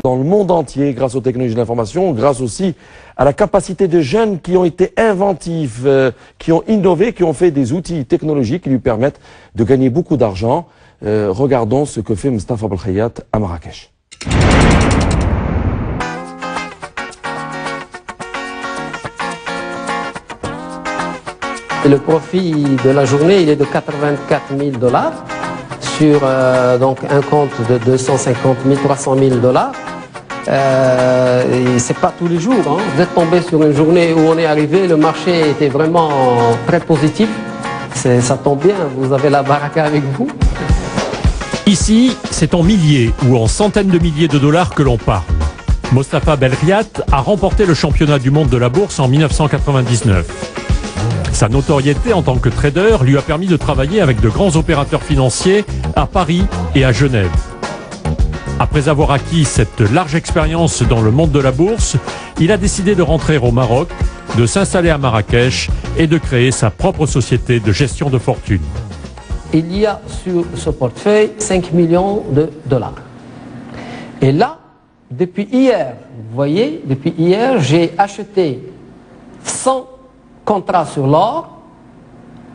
dans le monde entier grâce aux technologies de l'information, grâce aussi à la capacité de jeunes qui ont été inventifs, qui ont innové, qui ont fait des outils technologiques qui lui permettent de gagner beaucoup d'argent. Regardons ce que fait Mostafa Belkhayat à Marrakech. Le profit de la journée, il est de 84 000 $ sur donc un compte de 250 000, 300 000 $. C'est pas tous les jours. Hein. Vous êtes tombé sur une journée où on est arrivé, le marché était vraiment très positif. Ça tombe bien, vous avez la baraka avec vous. Ici, c'est en milliers ou en centaines de milliers de dollars que l'on parle. Mostafa Belkhayat a remporté le championnat du monde de la bourse en 1999. Sa notoriété en tant que trader lui a permis de travailler avec de grands opérateurs financiers à Paris et à Genève. Après avoir acquis cette large expérience dans le monde de la bourse, il a décidé de rentrer au Maroc, de s'installer à Marrakech et de créer sa propre société de gestion de fortune. Il y a sur ce portefeuille 5 millions de dollars. Et là, depuis hier, vous voyez, depuis hier, j'ai acheté 100 contrats sur l'or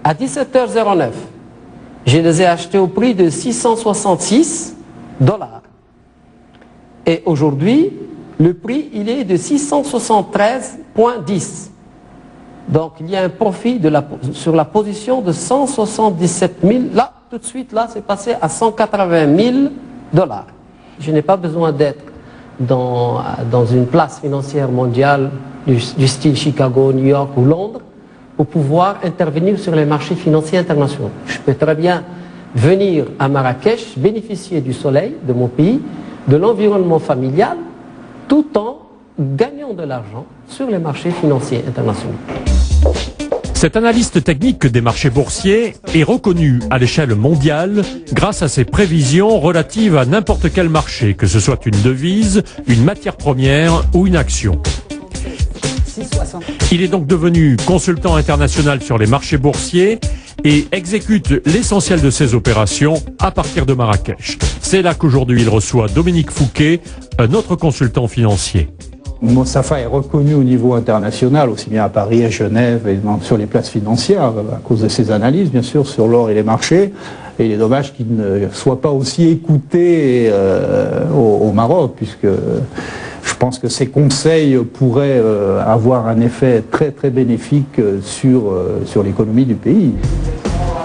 à 17h09. Je les ai achetés au prix de 666 $. Et aujourd'hui, le prix, il est de 673,10. Donc, il y a un profit sur la position de 177 000. Là, tout de suite, là, c'est passé à 180 000 $. Je n'ai pas besoin d'être dans une place financière mondiale du style Chicago, New York ou Londres pour pouvoir intervenir sur les marchés financiers internationaux. Je peux très bien venir à Marrakech, bénéficier du soleil de mon pays, de l'environnement familial, tout en gagnant de l'argent sur les marchés financiers internationaux. Cet analyste technique des marchés boursiers est reconnu à l'échelle mondiale grâce à ses prévisions relatives à n'importe quel marché, que ce soit une devise, une matière première ou une action. Il est donc devenu consultant international sur les marchés boursiers et exécute l'essentiel de ses opérations à partir de Marrakech. C'est là qu'aujourd'hui il reçoit Dominique Fouquet, un autre consultant financier. Mostafa est reconnu au niveau international, aussi bien à Paris, à Genève et sur les places financières, à cause de ses analyses, bien sûr, sur l'or et les marchés. Et il est dommage qu'il ne soit pas aussi écouté au Maroc, puisque je pense que ses conseils pourraient avoir un effet très très bénéfique sur l'économie du pays.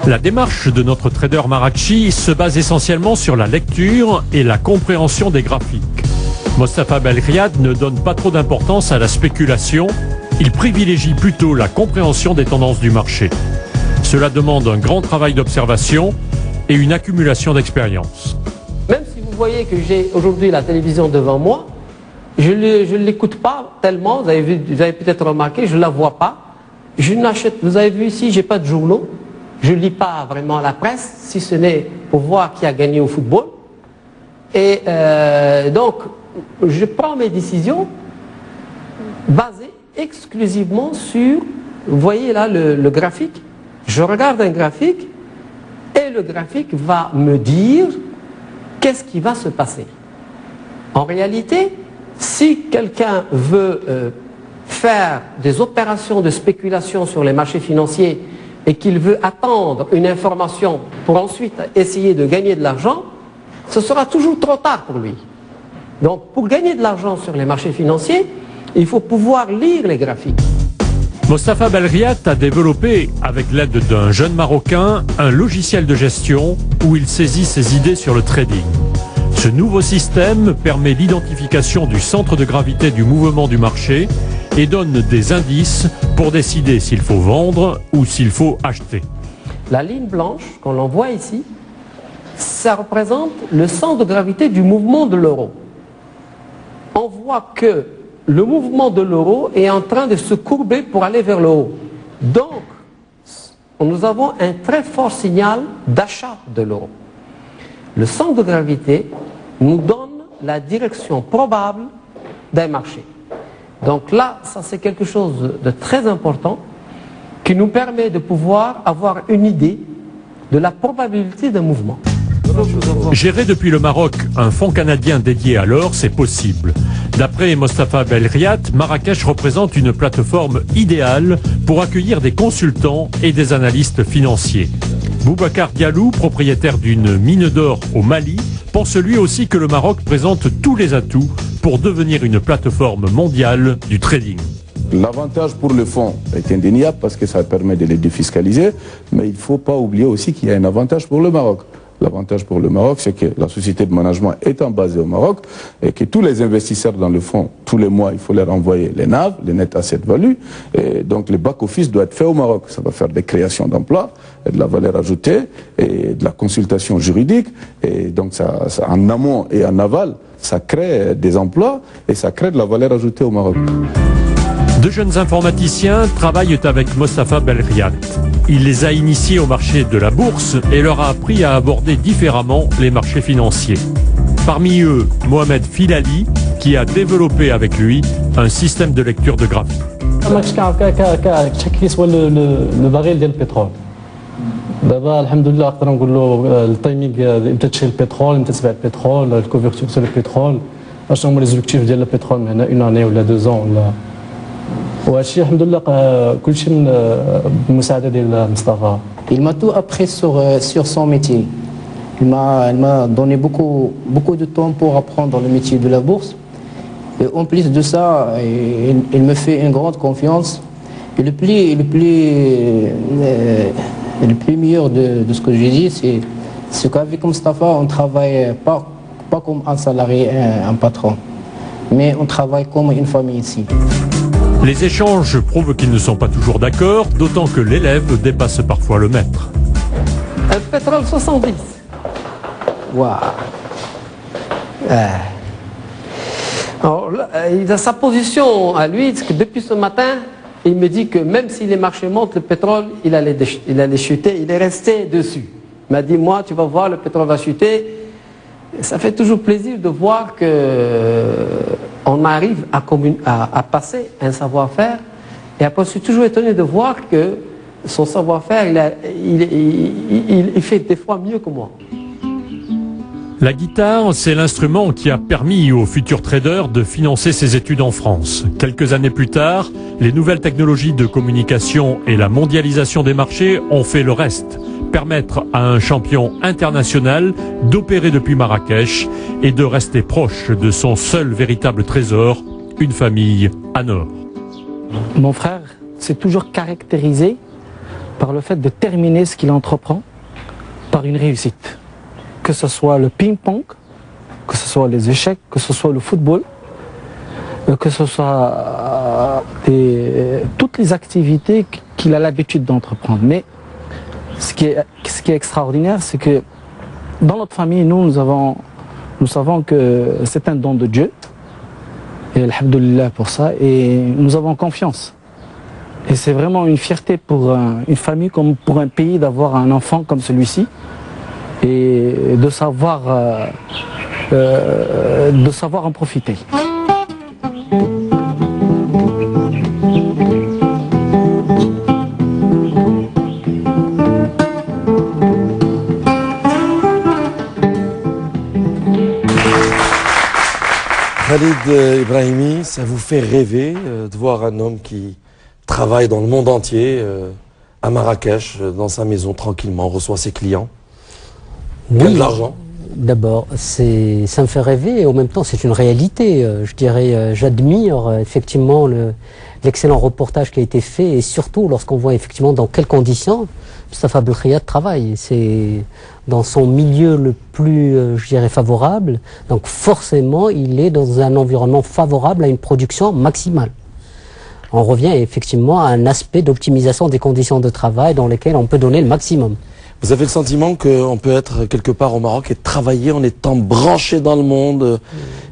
La démarche de notre trader Marrakchi se base essentiellement sur la lecture et la compréhension des graphiques. Mostafa Belkhayat ne donne pas trop d'importance à la spéculation, il privilégie plutôt la compréhension des tendances du marché. Cela demande un grand travail d'observation et une accumulation d'expérience. Même si vous voyez que j'ai aujourd'hui la télévision devant moi, je ne l'écoute pas tellement, vous avez peut-être remarqué, je ne la vois pas. Je n'achète, vous avez vu ici, je n'ai pas de journaux, je ne lis pas vraiment la presse, si ce n'est pour voir qui a gagné au football. Et donc, je prends mes décisions basées exclusivement sur, vous voyez là le graphique, je regarde un graphique et le graphique va me dire qu'est-ce qui va se passer. En réalité, si quelqu'un veut faire des opérations de spéculation sur les marchés financiers et qu'il veut attendre une information pour ensuite essayer de gagner de l'argent, ce sera toujours trop tard pour lui. Donc, pour gagner de l'argent sur les marchés financiers, il faut pouvoir lire les graphiques. Mostafa Belkhayat a développé, avec l'aide d'un jeune Marocain, un logiciel de gestion où il saisit ses idées sur le trading. Ce nouveau système permet l'identification du centre de gravité du mouvement du marché et donne des indices pour décider s'il faut vendre ou s'il faut acheter. La ligne blanche qu'on voit ici, ça représente le centre de gravité du mouvement de l'euro. On voit que le mouvement de l'euro est en train de se courber pour aller vers le haut. Donc, nous avons un très fort signal d'achat de l'euro. Le centre de gravité nous donne la direction probable d'un marché. Donc là, ça c'est quelque chose de très important qui nous permet de pouvoir avoir une idée de la probabilité d'un mouvement. Gérer depuis le Maroc un fonds canadien dédié à l'or, c'est possible. D'après Mostafa Belriat, Marrakech représente une plateforme idéale pour accueillir des consultants et des analystes financiers. Boubacar Diallo, propriétaire d'une mine d'or au Mali, pense lui aussi que le Maroc présente tous les atouts pour devenir une plateforme mondiale du trading. L'avantage pour le fonds est indéniable parce que ça permet de les défiscaliser, mais il ne faut pas oublier aussi qu'il y a un avantage pour le Maroc. L'avantage pour le Maroc, c'est que la société de management étant basée au Maroc et que tous les investisseurs dans le fonds, tous les mois, il faut leur envoyer les NAV, les net asset value, et donc le back-office doit être fait au Maroc. Ça va faire des créations d'emplois, de la valeur ajoutée et de la consultation juridique, et donc ça, en amont et en aval, ça crée des emplois et ça crée de la valeur ajoutée au Maroc. Deux jeunes informaticiens travaillent avec Mostafa Belriat. Il les a initiés au marché de la bourse et leur a appris à aborder différemment les marchés financiers. Parmi eux, Mohamed Filali, qui a développé avec lui un système de lecture de graphique. le baril ديال البترول دابا الحمد لله نقدر نقول له التايمينغ امتى تشري البترول امتى تبيع البترول الكوفرتور سور البترول اشنو هما لي زوبجيكتيف ديال البترول من هنا اون اني ولا 2 ans ولا وهادشي الحمد لله كلشي بالمساعده ديال مصطفى. Il m'a tout appris sur son métier. Il m'a donné beaucoup de temps pour apprendre le métier de la bourse. Et en plus de ça, il me fait une grande confiance. Et le plus meilleur de ce que j'ai dit, c'est qu'avec Mostafa, on ne travaille pas comme un salarié, un patron, mais on travaille comme une famille ici. Les échanges prouvent qu'ils ne sont pas toujours d'accord, d'autant que l'élève dépasse parfois le maître. Un pétrole 70. Waouh. Alors, là, il a sa position à lui, c'est que depuis ce matin, il me dit que même si les marchés montent, le pétrole, il allait chuter, il est resté dessus. Il m'a dit, moi, tu vas voir, le pétrole va chuter. Ça fait toujours plaisir de voir qu'on arrive à passer un savoir-faire. Et après, je suis toujours étonné de voir que son savoir-faire, il fait des fois mieux que moi. La guitare, c'est l'instrument qui a permis aux futurs traders de financer ses études en France. Quelques années plus tard, les nouvelles technologies de communication et la mondialisation des marchés ont fait le reste. Permettre à un champion international d'opérer depuis Marrakech et de rester proche de son seul véritable trésor, une famille à Nord. Mon frère s'est toujours caractérisé par le fait de terminer ce qu'il entreprend par une réussite. Que ce soit le ping-pong, que ce soit les échecs, que ce soit le football, que ce soit toutes les activités qu'il a l'habitude d'entreprendre. Mais ce qui est extraordinaire, c'est que dans notre famille, nous savons que c'est un don de Dieu. Et alhamdoulilah pour ça. Et nous avons confiance. Et c'est vraiment une fierté pour une famille comme pour un pays d'avoir un enfant comme celui-ci. Et de savoir en profiter. Khalid Ibrahimi, ça vous fait rêver de voir un homme qui travaille dans le monde entier, à Marrakech, dans sa maison tranquillement, reçoit ses clients? Oui, de l'argent. D'abord, ça me fait rêver et en même temps c'est une réalité. Je dirais, j'admire effectivement l'excellent reportage qui a été fait et surtout lorsqu'on voit effectivement dans quelles conditions Mostafa Belriat travaille. C'est dans son milieu le plus, je dirais, favorable. Donc forcément, il est dans un environnement favorable à une production maximale. On revient effectivement à un aspect d'optimisation des conditions de travail dans lesquelles on peut donner le maximum. Vous avez le sentiment qu'on peut être quelque part au Maroc et travailler en étant branché dans le monde,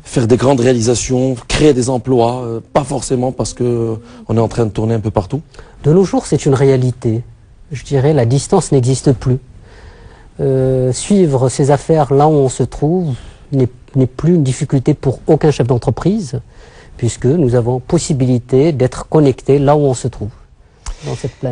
faire des grandes réalisations, créer des emplois, pas forcément parce qu'on est en train de tourner un peu partout? De nos jours, c'est une réalité. Je dirais, la distance n'existe plus. Suivre ses affaires là où on se trouve n'est plus une difficulté pour aucun chef d'entreprise, puisque nous avons possibilité d'être connectés là où on se trouve, dans cette planète.